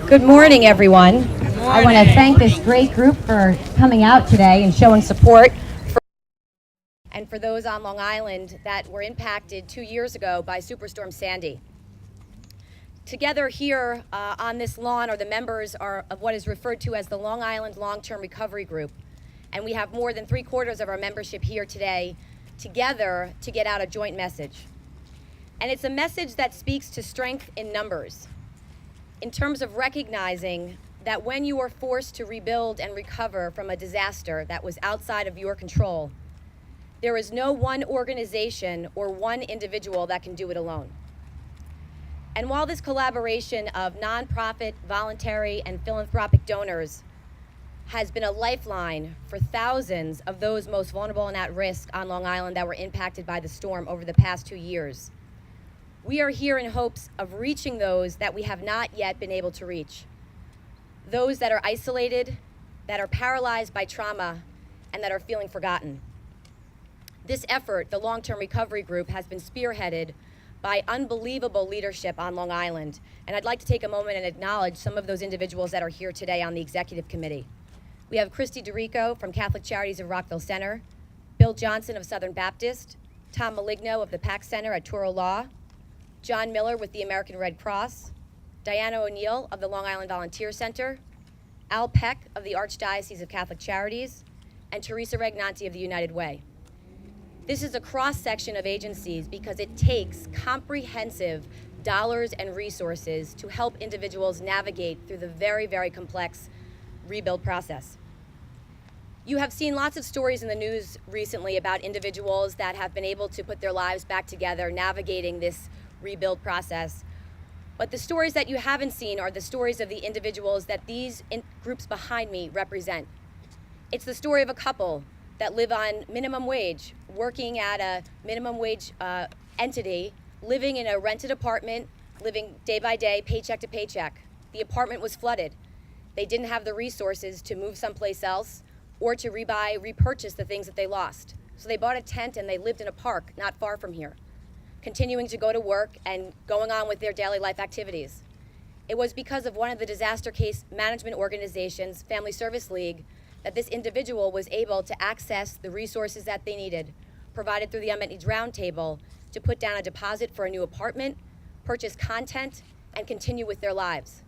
Good morning, everyone. I want to thank this great group for coming out today and showing support and for those on Long Island that were impacted 2 years ago by Superstorm Sandy. Together here on this lawn are the members of what is referred to as the Long Island Long-Term Recovery Group. And we have more than 3/4 of our membership here today together to get out a joint message. And it's a message that speaks to strength in numbers, in terms of recognizing that when you are forced to rebuild and recover from a disaster that was outside of your control, there is no one organization or one individual that can do it alone. And while this collaboration of nonprofit, voluntary, and philanthropic donors has been a lifeline for thousands of those most vulnerable and at risk on Long Island that were impacted by the storm over the past 2 years, we are here in hopes of reaching those that we have not yet been able to reach. Those that are isolated, that are paralyzed by trauma, and that are feeling forgotten. This effort, the Long-Term Recovery Group, has been spearheaded by unbelievable leadership on Long Island. And I'd like to take a moment and acknowledge some of those individuals that are here today on the executive committee. We have Christy DeRico from Catholic Charities of Rockville Center, Bill Johnson of Southern Baptist, Tom Maligno of the PAC Center at Touro Law, John Miller with the American Red Cross, Diana O'Neill of the Long Island Volunteer Center, Al Peck of the Archdiocese of Catholic Charities, and Teresa Regnanti of the United Way. This is a cross-section of agencies because it takes comprehensive dollars and resources to help individuals navigate through the very, very complex rebuild process. You have seen lots of stories in the news recently about individuals that have been able to put their lives back together, navigating this rebuild process. But the stories that you haven't seen are the stories of the individuals that these groups behind me represent. It's the story of a couple that live on minimum wage, working at a minimum wage entity, living in a rented apartment, living day by day, paycheck to paycheck. The apartment was flooded. They didn't have the resources to move someplace else or to repurchase the things that they lost. So they bought a tent and they lived in a park not far from here, continuing to go to work and going on with their daily life activities. It was because of one of the disaster case management organizations, Family Service League, that this individual was able to access the resources that they needed, provided through the Unmet Needs Roundtable, to put down a deposit for a new apartment, purchase content, and continue with their lives.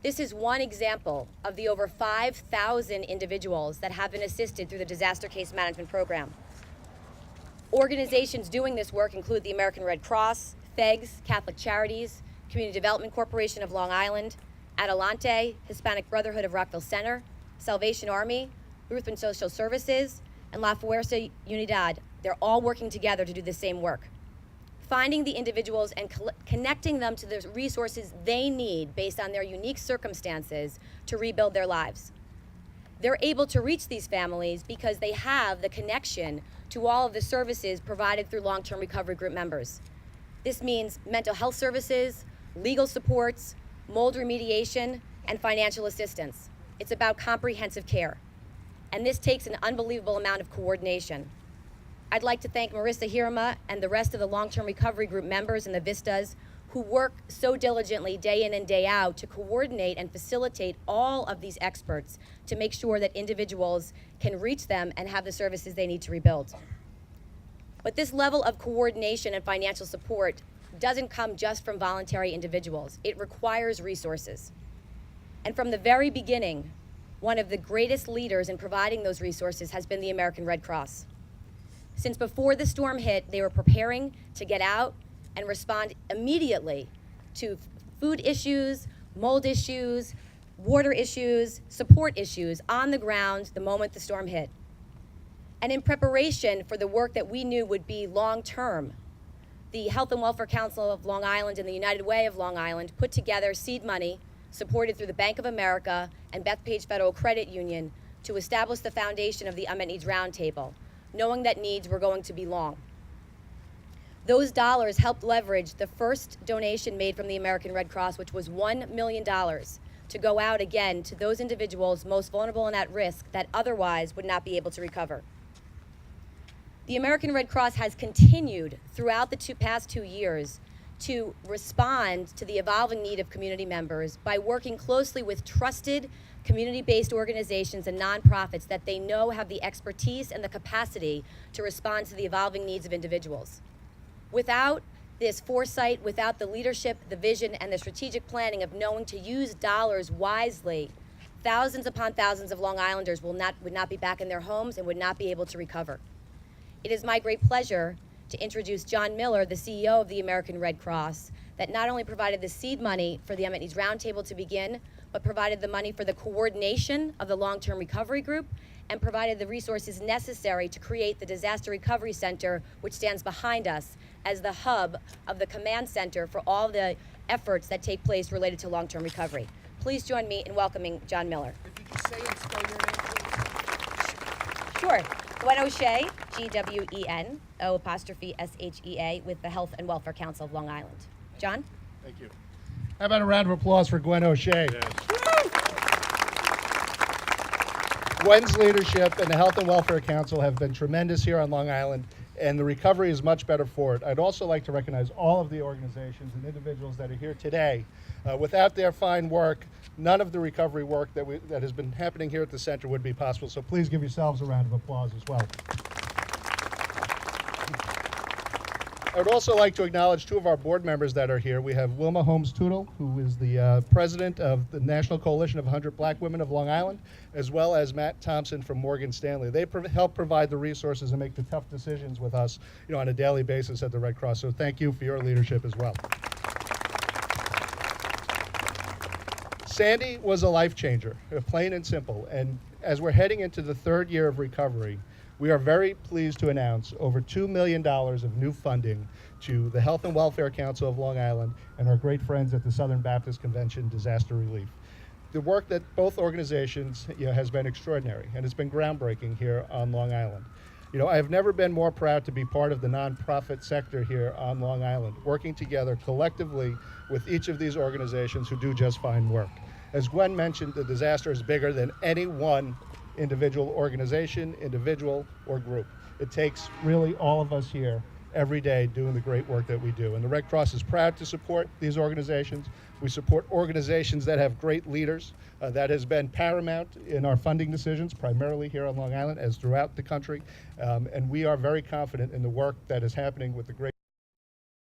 This is one example of the over 5,000 individuals that have been assisted through the Disaster Case Management Program. Organizations doing this work include the American Red Cross, FEGS, Catholic Charities, Community Development Corporation of Long Island, Adelante, Hispanic Brotherhood of Rockville Center, Salvation Army, Lutheran Social Services, and La Fuerza Unidad. They're all working together to do the same work. Finding the individuals and connecting them to the resources they need based on their unique circumstances to rebuild their lives. They're able to reach these families because they have the connection to all of the services provided through Long-Term Recovery Group members. This means mental health services, legal supports, mold remediation, and financial assistance. It's about comprehensive care. And this takes an unbelievable amount of coordination. I'd like to thank Marissa Hirama and the rest of the Long-Term Recovery Group members and the Vistas who work so diligently day in and day out to coordinate and facilitate all of these experts to make sure that individuals can reach them and have the services they need to rebuild. But this level of coordination and financial support doesn't come just from voluntary individuals. It requires resources. And from the very beginning, one of the greatest leaders in providing those resources has been the American Red Cross. Since before the storm hit, they were preparing to get out and respond immediately to food issues, mold issues, water issues, support issues on the ground the moment the storm hit. And in preparation for the work that we knew would be long-term, the Health and Welfare Council of Long Island and the United Way of Long Island put together seed money supported through the Bank of America and Bethpage Federal Credit Union to establish the foundation of the Unmet Needs Roundtable, knowing that needs were going to be long. Those dollars helped leverage the first donation made from the American Red Cross, which was $1 million, to go out again to those individuals most vulnerable and at risk that otherwise would not be able to recover. The American Red Cross has continued throughout the past 2 years to respond to the evolving need of community members by working closely with trusted community-based organizations and nonprofits that they know have the expertise and the capacity to respond to the evolving needs of individuals. Without this foresight, without the leadership, the vision, and the strategic planning of knowing to use dollars wisely, thousands upon thousands of Long Islanders would not be back in their homes and would not be able to recover. It is my great pleasure to introduce John Miller, the CEO of the American Red Cross, that not only provided the seed money for the Unmet Needs Roundtable to begin, but provided the money for the coordination of the long-term recovery group and provided the resources necessary to create the Disaster Recovery Center, which stands behind us as the hub of the command center for all the efforts that take place related to long-term recovery. Please join me in welcoming John Miller. Could you just say and spell your name, please? Sure. Gwen O'Shea, Gweno''Shea, with the Health and Welfare Council of Long Island. John? Thank you. How about a round of applause for Gwen O'Shea? Yes. Gwen's leadership and the Health and Welfare Council have been tremendous here on Long Island, and the recovery is much better for it. I'd also like to recognize all of the organizations and individuals that are here today. Without their fine work, none of the recovery work that has been happening here at the center would be possible. So please give yourselves a round of applause as well. I would also like to acknowledge two of our board members that are here. We have Wilma Holmes-Tootle, who is the president of the National Coalition of 100 Black Women of Long Island, as well as Matt Thompson from Morgan Stanley. They help provide the resources and make the tough decisions with us, on a daily basis at the Red Cross. So thank you for your leadership as well. Sandy was a life changer, plain and simple. And as we're heading into the third year of recovery, we are very pleased to announce over $2 million of new funding to the Health and Welfare Council of Long Island and our great friends at the Southern Baptist Convention Disaster Relief. The work that both organizations has been extraordinary, and it's been groundbreaking here on Long Island. I have never been more proud to be part of the nonprofit sector here on Long Island, working together collectively with each of these organizations who do just fine work. As Gwen mentioned, the disaster is bigger than any one individual organization, individual, or group. It takes really all of us here every day doing the great work that we do. And the Red Cross is proud to support these organizations. We support organizations that have great leaders. That has been paramount in our funding decisions, primarily here on Long Island, as throughout the country. And we are very confident in the work that is happening with the great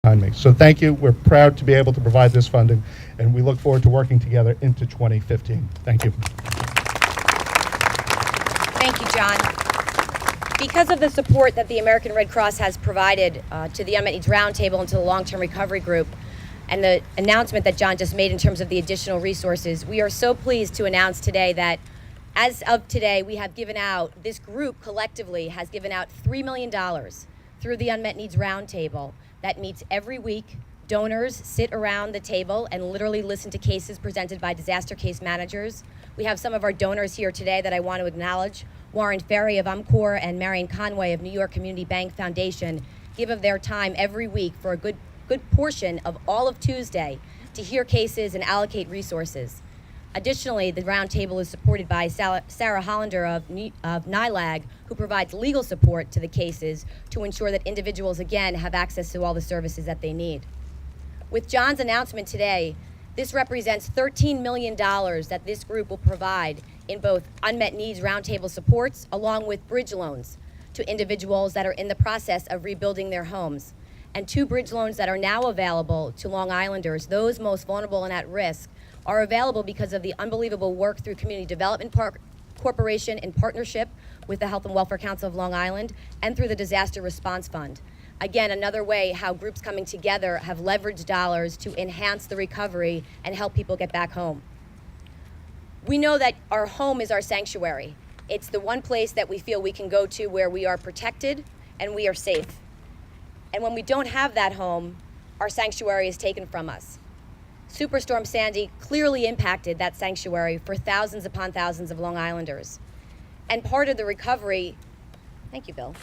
behind me. So thank you. We're proud to be able to provide this funding, and we look forward to working together into 2015. Thank you. Thank you, John. Because of the support that the American Red Cross has provided to the Unmet Needs Roundtable and to the Long-Term Recovery Group, and the announcement that John just made in terms of the additional resources, we are so pleased to announce today that as of today, we have given out, this group collectively has given out $3 million through the Unmet Needs Roundtable that meets every week. Donors sit around the table and literally listen to cases presented by disaster case managers. We have some of our donors here today that I want to acknowledge. Warren Ferry of UMCOR and Marion Conway of New York Community Bank Foundation give of their time every week for a good portion of all of Tuesday to hear cases and allocate resources. Additionally, the roundtable is supported by Sarah Hollander of NILAG, who provides legal support to the cases to ensure that individuals, again, have access to all the services that they need. With John's announcement today, this represents $13 million that this group will provide in both unmet needs roundtable supports along with bridge loans to individuals that are in the process of rebuilding their homes, and 2 bridge loans that are now available to Long Islanders, those most vulnerable and at risk, are available because of the unbelievable work through Community Development Corporation in partnership with the Health and Welfare Council of Long Island and through the Disaster Response Fund. Again, another way how groups coming together have leveraged dollars to enhance the recovery and help people get back home. We know that our home is our sanctuary. It's the one place that we feel we can go to where we are protected and we are safe. And when we don't have that home, our sanctuary is taken from us. Superstorm Sandy clearly impacted that sanctuary for thousands upon thousands of Long Islanders. And part of the recovery, thank you, Bill,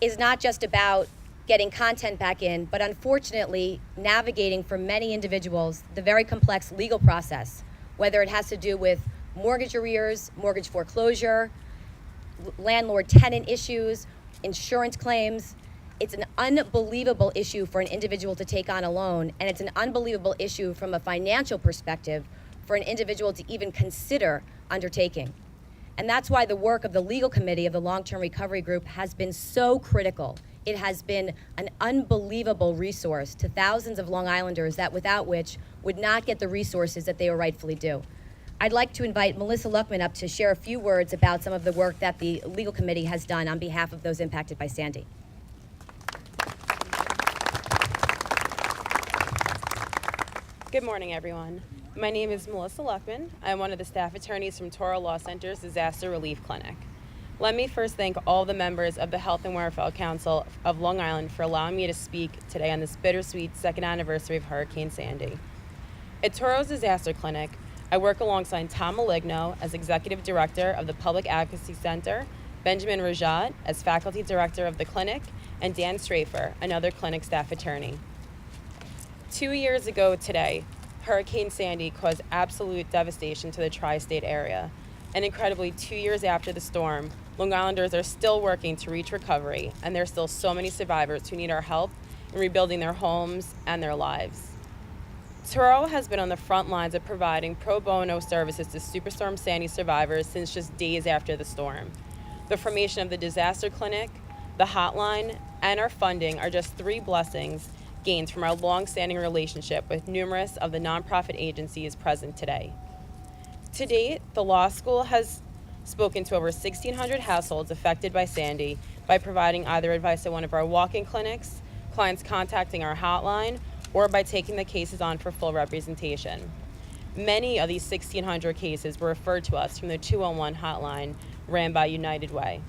is not just about getting content back in, but unfortunately navigating for many individuals the very complex legal process, whether it has to do with mortgage arrears, mortgage foreclosure, landlord-tenant issues, insurance claims. It's an unbelievable issue for an individual to take on alone, and it's an unbelievable issue from a financial perspective for an individual to even consider undertaking. And that's why the work of the legal committee of the Long-Term Recovery Group has been so critical. It has been an unbelievable resource to thousands of Long Islanders that without which would not get the resources that they are rightfully due. I'd like to invite Melissa Luckman up to share a few words about some of the work that the legal committee has done on behalf of those impacted by Sandy. Good morning, everyone. My name is Melissa Luckman. I'm one of the staff attorneys from Touro Law Center's Disaster Relief Clinic. Let me first thank all the members of the Health and Welfare Council of Long Island for allowing me to speak today on this bittersweet second anniversary of Hurricane Sandy. At Touro's Disaster Clinic, I work alongside Tom Maligno as Executive Director of the Public Advocacy Center, Benjamin Rajat as Faculty Director of the clinic, and Dan Strafer, another clinic staff attorney. 2 years ago today, Hurricane Sandy caused absolute devastation to the tri-state area. And incredibly, 2 years after the storm, Long Islanders are still working to reach recovery, and there are still so many survivors who need our help in rebuilding their homes and their lives. Touro has been on the front lines of providing pro bono services to Superstorm Sandy survivors since just days after the storm. The formation of the Disaster Clinic, the hotline, and our funding are just three blessings gained from our long-standing relationship with numerous of the nonprofit agencies present today. To date, the law school has spoken to over 1,600 households affected by Sandy by providing either advice at one of our walk-in clinics, clients contacting our hotline, or by taking the cases on for full representation. Many of these 1,600 cases were referred to us from the 211 hotline ran by United Way.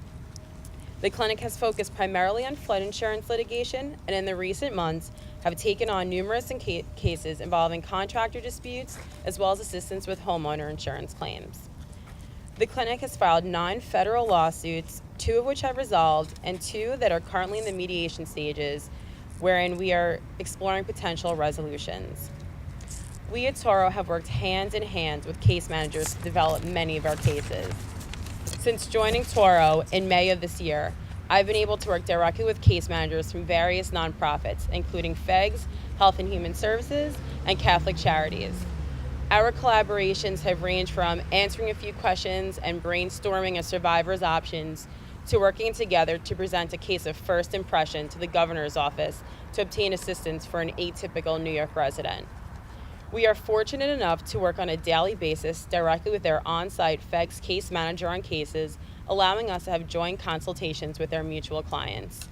The clinic has focused primarily on flood insurance litigation, and in the recent months have taken on numerous cases involving contractor disputes as well as assistance with homeowner insurance claims. The clinic has filed 9 federal lawsuits, 2 of which have resolved and 2 that are currently in the mediation stages, wherein we are exploring potential resolutions. We at Touro have worked hand in hand with case managers to develop many of our cases. Since joining Touro in May of this year, I've been able to work directly with case managers from various nonprofits, including FEGS, Health and Human Services, and Catholic Charities. Our collaborations have ranged from answering a few questions and brainstorming a survivor's options to working together to present a case of first impression to the governor's office to obtain assistance for an atypical New York resident. We are fortunate enough to work on a daily basis directly with their on-site FEGS case manager on cases, allowing us to have joint consultations with our mutual clients.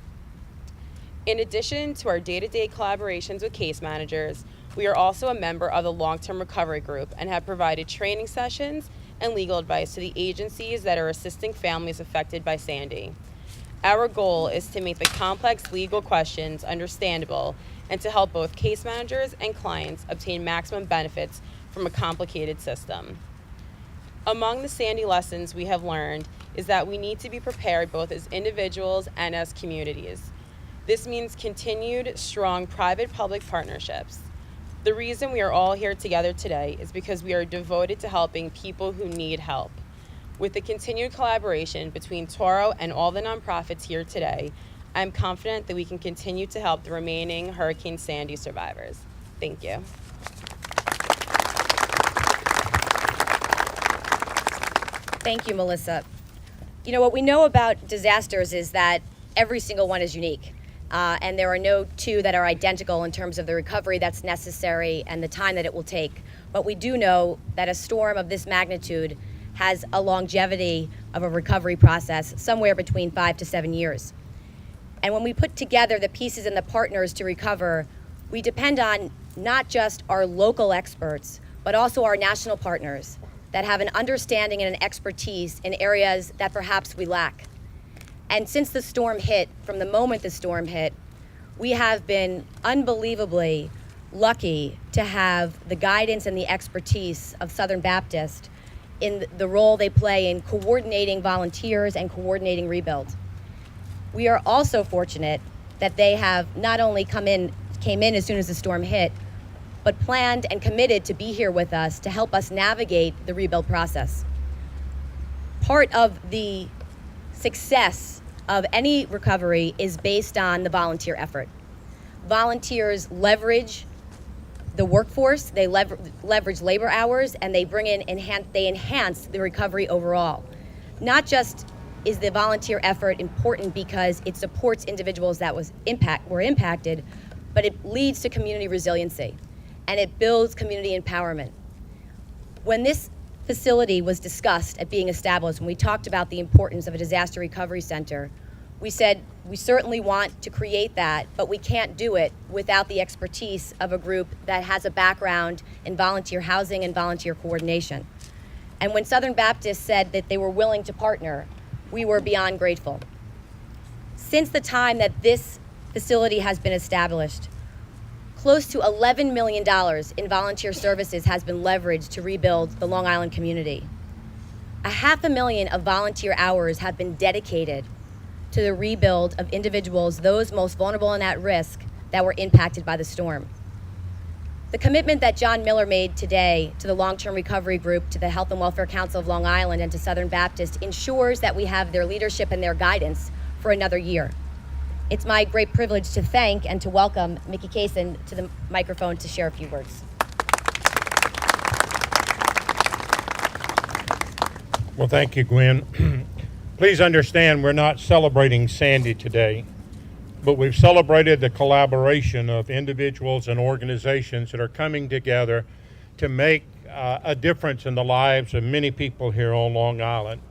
In addition to our day-to-day collaborations with case managers, we are also a member of the Long-Term Recovery Group and have provided training sessions and legal advice to the agencies that are assisting families affected by Sandy. Our goal is to make the complex legal questions understandable and to help both case managers and clients obtain maximum benefits from a complicated system. Among the Sandy lessons we have learned is that we need to be prepared both as individuals and as communities. This means continued, strong private-public partnerships. The reason we are all here together today is because we are devoted to helping people who need help. With the continued collaboration between Touro and all the nonprofits here today, I'm confident that we can continue to help the remaining Hurricane Sandy survivors. Thank you. Thank you, Melissa. You know, what we know about disasters is that every single one is unique. And there are no two that are identical in terms of the recovery that's necessary and the time that it will take. But we do know that a storm of this magnitude has a longevity of a recovery process somewhere between 5 to 7 years. And when we put together the pieces and the partners to recover, we depend on not just our local experts, but also our national partners that have an understanding and an expertise in areas that perhaps we lack. And since the storm hit, from the moment the storm hit, we have been unbelievably lucky to have the guidance and the expertise of Southern Baptist in the role they play in coordinating volunteers and coordinating rebuild. We are also fortunate that they have not only came in as soon as the storm hit, but planned and committed to be here with us to help us navigate the rebuild process. Part of the success of any recovery is based on the volunteer effort. Volunteers leverage the workforce, they leverage labor hours, and they bring in they enhance the recovery overall. Not just is the volunteer effort important because it supports individuals that were impacted, but it leads to community resiliency and it builds community empowerment. When this facility was discussed at being established, when we talked about the importance of a disaster recovery center, we said we certainly want to create that, but we can't do it without the expertise of a group that has a background in volunteer housing and volunteer coordination. And when Southern Baptist said that they were willing to partner, we were beyond grateful. Since the time that this facility has been established, close to $11 million in volunteer services has been leveraged to rebuild the Long Island community. 500,000 of volunteer hours have been dedicated to the rebuild of individuals, those most vulnerable and at risk, that were impacted by the storm. The commitment that John Miller made today to the Long-Term Recovery Group, to the Health and Welfare Council of Long Island, and to Southern Baptist ensures that we have their leadership and their guidance for another year. It's my great privilege to thank and to welcome Mickey Kaysen to the microphone to share a few words. Well, thank you, Gwen. Please understand we're not celebrating Sandy today, but we've celebrated the collaboration of individuals and organizations that are coming together to make a difference in the lives of many people here on Long Island.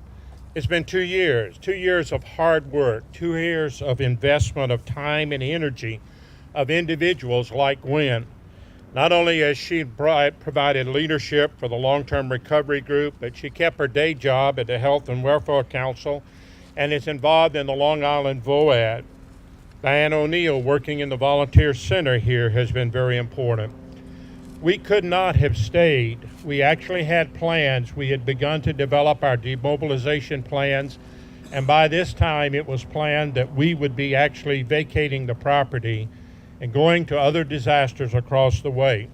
It's been 2 years of hard work, 2 years of investment of time and energy of individuals like Gwen. Not only has she provided leadership for the Long-Term Recovery Group, but she kept her day job at the Health and Welfare Council and is involved in the Long Island VOAD. Diane O'Neill, working in the Volunteer Center here, has been very important. We could not have stayed. We actually had plans. We had begun to develop our demobilization plans, and by this time it was planned that we would be actually vacating the property and going to other disasters across the way.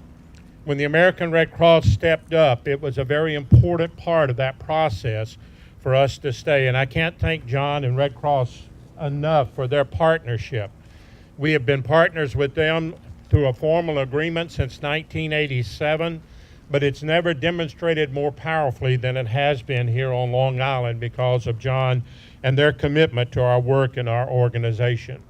When the American Red Cross stepped up, it was a very important part of that process for us to stay, and I can't thank John and Red Cross enough for their partnership. We have been partners with them through a formal agreement since 1987, but it's never demonstrated more powerfully than it has been here on Long Island because of John and their commitment to our work and our organization.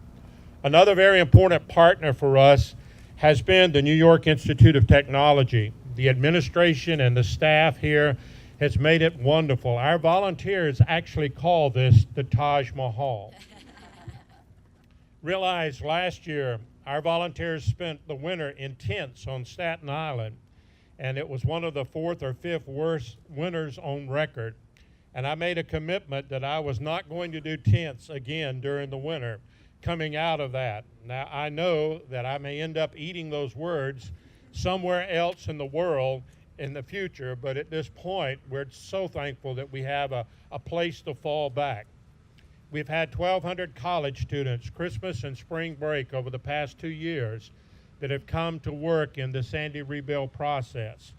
Another very important partner for us has been the New York Institute of Technology. The administration and the staff here has made it wonderful. Our volunteers actually call this the Taj Mahal. Realized last year our volunteers spent the winter in tents on Staten Island, and it was one of the 4th or 5th worst winters on record. And I made a commitment that I was not going to do tents again during the winter coming out of that. Now, I know that I may end up eating those words somewhere else in the world in the future, but at this point, we're so thankful that we have a place to fall back. We've had 1,200 college students, Christmas and spring break over the past 2 years, that have come to work in the Sandy rebuild process.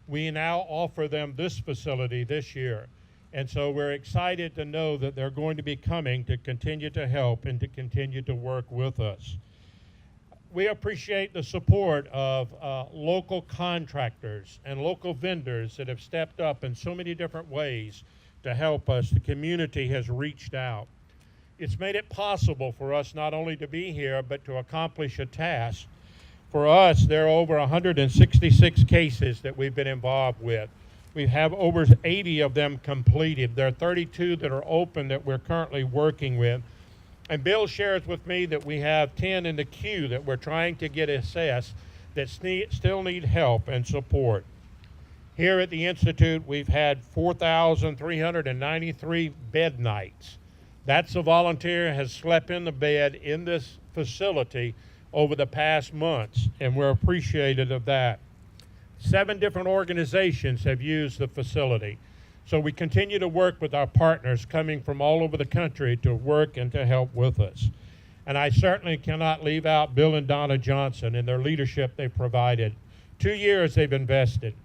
We now offer them this facility this year, and so we're excited to know that they're going to be coming to continue to help and to continue to work with us. We appreciate the support of local contractors and local vendors that have stepped up in so many different ways to help us. The community has reached out. It's made it possible for us not only to be here, but to accomplish a task. For us, there are over 166 cases that we've been involved with. We have over 80 of them completed. There are 32 that are open that we're currently working with. And Bill shares with me that we have 10 in the queue that we're trying to get assessed that still need help and support. Here at the Institute, we've had 4,393 bed nights. That's a volunteer has slept in the bed in this facility over the past months, and we're appreciative of that. 7 different organizations have used the facility. So we continue to work with our partners coming from all over the country to work and to help with us. And I certainly cannot leave out Bill and Donna Johnson and their leadership they provided. 2 years they've invested.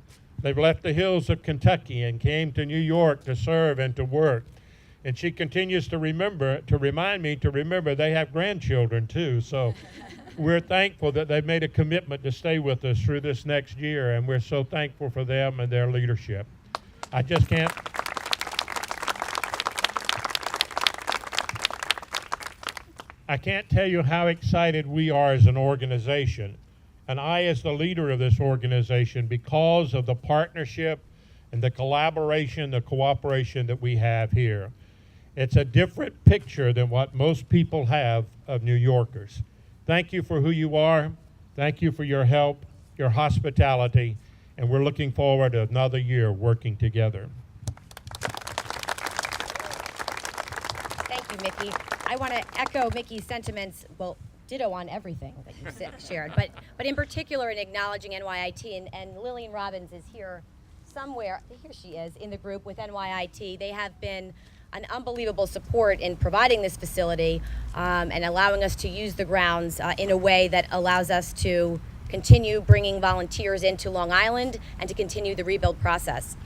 They've left the hills of Kentucky and came to New York to serve and to work. And she continues to remind me to remember they have grandchildren too. So we're thankful that they've made a commitment to stay with us through this next year, and we're so thankful for them and their leadership. I just can't. I can't tell you how excited we are as an organization, and I as the leader of this organization, because of the partnership and the collaboration, the cooperation that we have here. It's a different picture than what most people have of New Yorkers. Thank you for who you are. Thank you for your help, your hospitality, and we're looking forward to another year working together. Thank you, Mickey. I want to echo Mickey's sentiments, well, ditto on everything that you shared, but in particular in acknowledging NYIT, and Lillian Robbins is here somewhere, here she is, in the group with NYIT. They have been an unbelievable support in providing this facility and allowing us to use the grounds in a way that allows us to continue bringing volunteers into Long Island and to continue the rebuild process.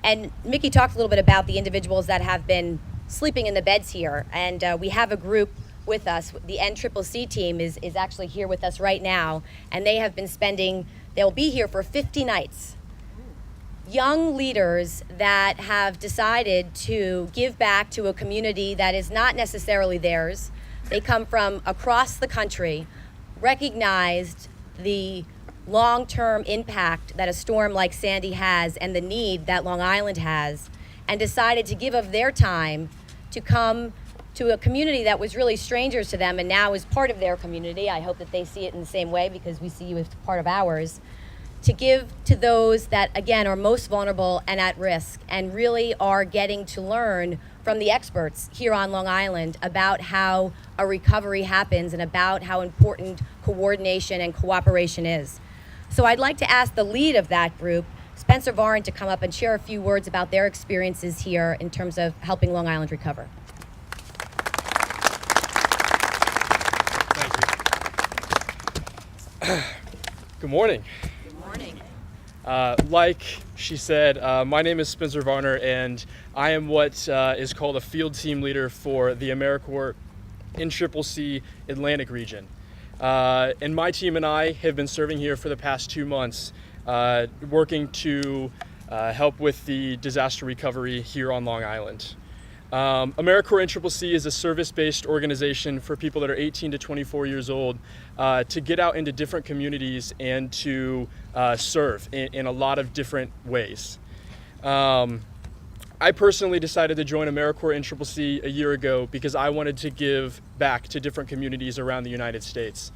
And Mickey talked a little bit about the individuals that have been sleeping in the beds here, and we have a group with us. The NCCC team is actually here with us right now, and they have been they'll be here for 50 nights. Young leaders that have decided to give back to a community that is not necessarily theirs. They come from across the country, recognized the long-term impact that a storm like Sandy has and the need that Long Island has, and decided to give of their time to come to a community that was really strangers to them and now is part of their community. I hope that they see it in the same way, because we see you as part of ours. To give to those that, again, are most vulnerable and at risk, and really are getting to learn from the experts here on Long Island about how a recovery happens and about how important coordination and cooperation is. So I'd like to ask the lead of that group, Spencer Varn, to come up and share a few words about their experiences here in terms of helping Long Island recover. Thank you. Good morning. Like she said, my name is Spencer Varner, and I am what is called a field team leader for the AmeriCorps NCCC Atlantic region. And my team and I have been serving here for the past 2 months, working to help with the disaster recovery here on Long Island. AmeriCorps NCCC is a service-based organization for people that are 18 to 24 years old to get out into different communities and to serve in a lot of different ways. I personally decided to join AmeriCorps NCCC a year ago because I wanted to give back to different communities around the United States.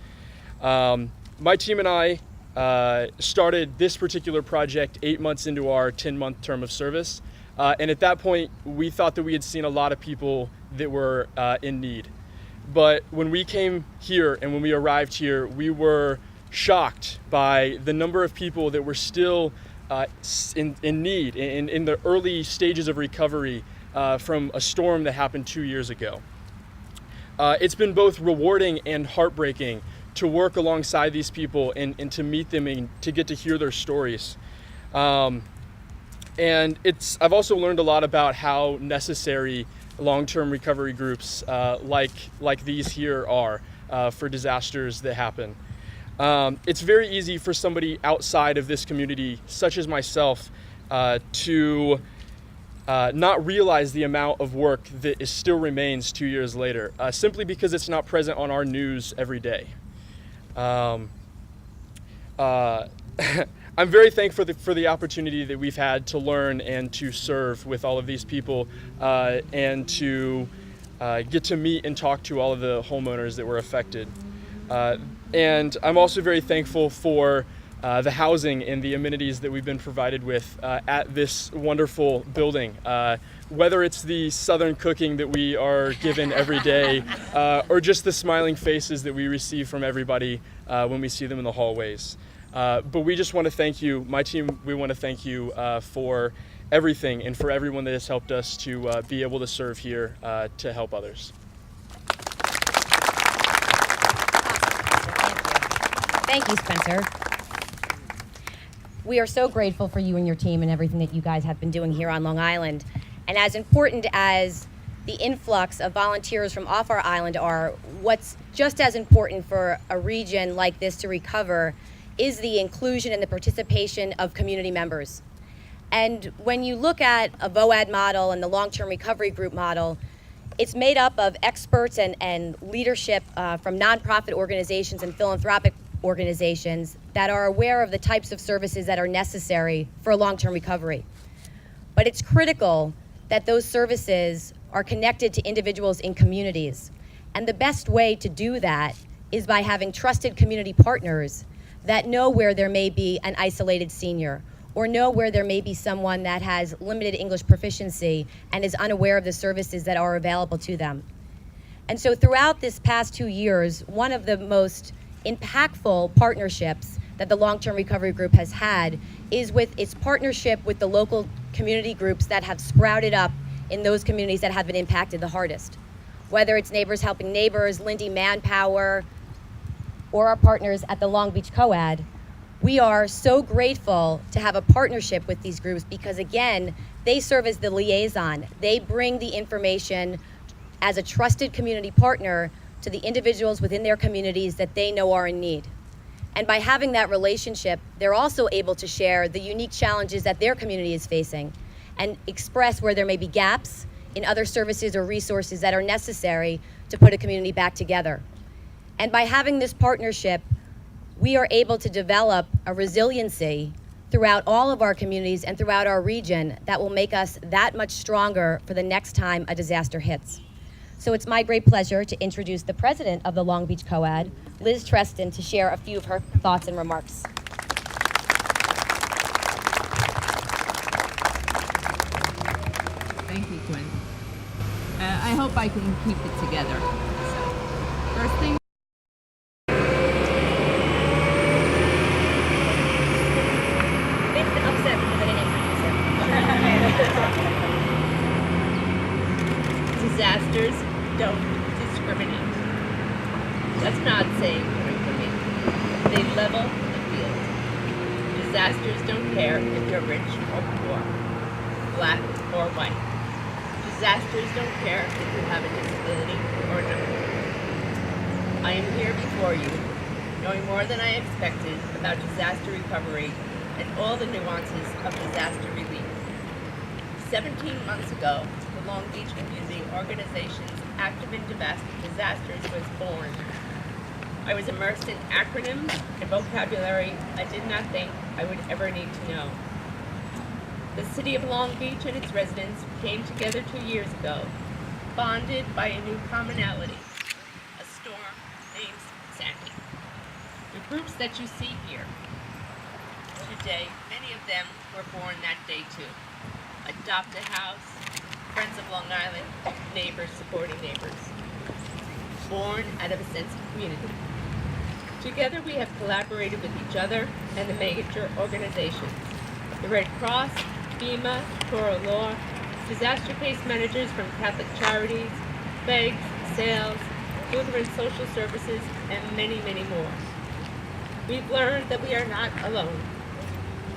My team and I started this particular project 8 months into our 10-month term of service. And at that point, we thought that we had seen a lot of people that were in need. But when we came here and when we arrived here, we were shocked by the number of people that were still in need, in the early stages of recovery from a storm that happened 2 years ago. It's been both rewarding and heartbreaking to work alongside these people and to meet them and to get to hear their stories. And I've also learned a lot about how necessary long-term recovery groups like these here are for disasters that happen. It's very easy for somebody outside of this community, such as myself, to not realize the amount of work that still remains 2 years later, simply because it's not present on our news every day. I'm very thankful for the opportunity that we've had to learn and to serve with all of these people and to get to meet and talk to all of the homeowners that were affected. And I'm also very thankful for the housing and the amenities that we've been provided with at this wonderful building. Whether it's the Southern cooking that we are given every day or just the smiling faces that we receive from everybody when we see them in the hallways. But we just want to thank you, my team, we want to thank you for everything and for everyone that has helped us to be able to serve here to help others. Thank you, Spencer. We are so grateful for you and your team and everything that you guys have been doing here on Long Island. And as important as the influx of volunteers from off our island are, what's just as important for a region like this to recover is the inclusion and the participation of community members. And when you look at a VOAD model and the long-term recovery group model, it's made up of experts and leadership from nonprofit organizations and philanthropic organizations that are aware of the types of services that are necessary for long-term recovery. But it's critical that those services are connected to individuals in communities. And the best way to do that is by having trusted community partners that know where there may be an isolated senior, or know where there may be someone that has limited English proficiency and is unaware of the services that are available to them. And so throughout this past 2 years, one of the most impactful partnerships that the Long-Term Recovery Group has had is with its partnership with the local community groups that have sprouted up in those communities that have been impacted the hardest. Whether it's Neighbors Helping Neighbors, Lindy Manpower, or our partners at the Long Beach COAD, we are so grateful to have a partnership with these groups because, again, they serve as the liaison. They bring the information as a trusted community partner to the individuals within their communities that they know are in need. And by having that relationship, they're also able to share the unique challenges that their community is facing and express where there may be gaps in other services or resources that are necessary to put a community back together. And by having this partnership, we are able to develop a resiliency throughout all of our communities and throughout our region that will make us that much stronger for the next time a disaster hits. So it's my great pleasure to introduce the president of the Long Beach COAD, Liz Treston, to share a few of her thoughts and remarks. Thank you, Gwen. I hope I can keep it together. So, first thing. Upset because I didn't introduce him. Disasters don't discriminate. That's not saying coming from me. They level the field. Disasters don't care if you're rich or poor, black or white. Disasters don't care if you have a disability or not. I am here before you, knowing more than I expected about disaster recovery and all the nuances of disaster relief. 17 months ago, the Long Beach Community Organization's Active in Disasters was born. I was immersed in acronyms and vocabulary I did not think I would ever need to know. The city of Long Beach and its residents came together 2 years ago, bonded by a new commonality, a storm named Sandy. The groups that you see here today, many of them were born that day too. Adopt a House, Friends of Long Island, Neighbors Supporting Neighbors. Born out of a sense of community. Together we have collaborated with each other and the major organizations. The Red Cross, FEMA, Touro Law, disaster case managers from Catholic Charities, FEGS, SAILS, Lutheran Social Services, and many, many more. We've learned that we are not alone.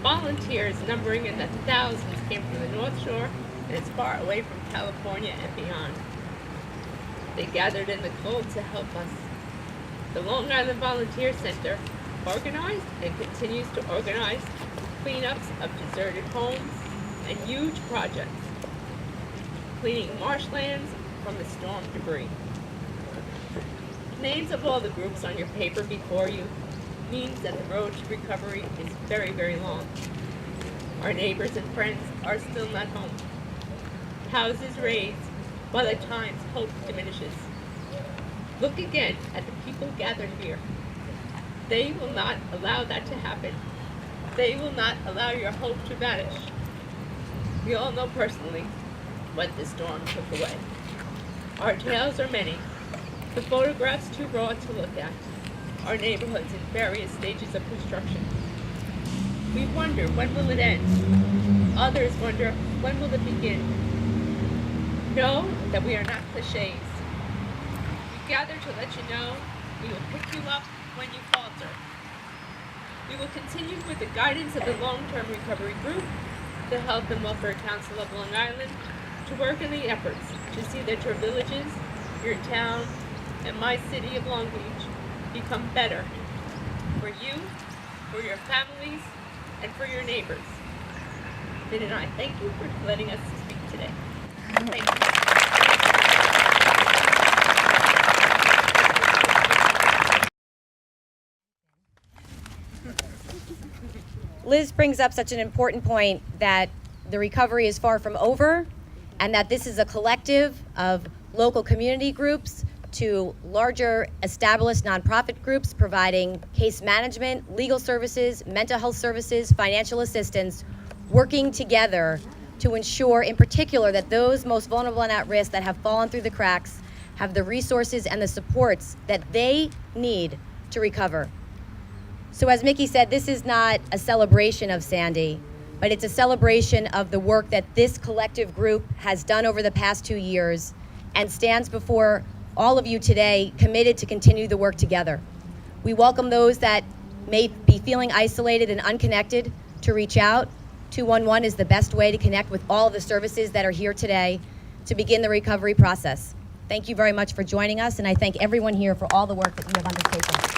Volunteers numbering in the thousands came from the North Shore and as far away from California and beyond. They gathered in the cold to help us. The Long Island Volunteer Center organized and continues to organize cleanups of deserted homes and huge projects, cleaning marshlands from the storm debris. The names of all the groups on your paper before you means that the road to recovery is very, very long. Our neighbors and friends are still not home. Houses razed, while at times hope diminishes. Look again at the people gathered here. They will not allow that to happen. They will not allow your hope to vanish. We all know personally what this storm took away. Our tales are many, the photographs too raw to look at. Our neighborhoods in various stages of construction. We wonder, when will it end? Others wonder, when will it begin? Know that we are not cliches. We gather to let you know we will pick you up when you falter. We will continue with the guidance of the Long-Term Recovery Group, the Health and Welfare Council of Long Island, to work in the efforts to see that your villages, your town, and my city of Long Beach become better for you, for your families, and for your neighbors. Vin and I thank you for letting us speak today. Thank you. Liz brings up such an important point that the recovery is far from over and that this is a collective of local community groups to larger established nonprofit groups providing case management, legal services, mental health services, financial assistance, working together to ensure in particular that those most vulnerable and at risk that have fallen through the cracks have the resources and the supports that they need to recover. So as Mickey said, this is not a celebration of Sandy, but it's a celebration of the work that this collective group has done over the past 2 years and stands before all of you today committed to continue the work together. We welcome those that may be feeling isolated and unconnected to reach out. 211 is the best way to connect with all of the services that are here today to begin the recovery process. Thank you very much for joining us, and I thank everyone here for all the work that you have undertaken.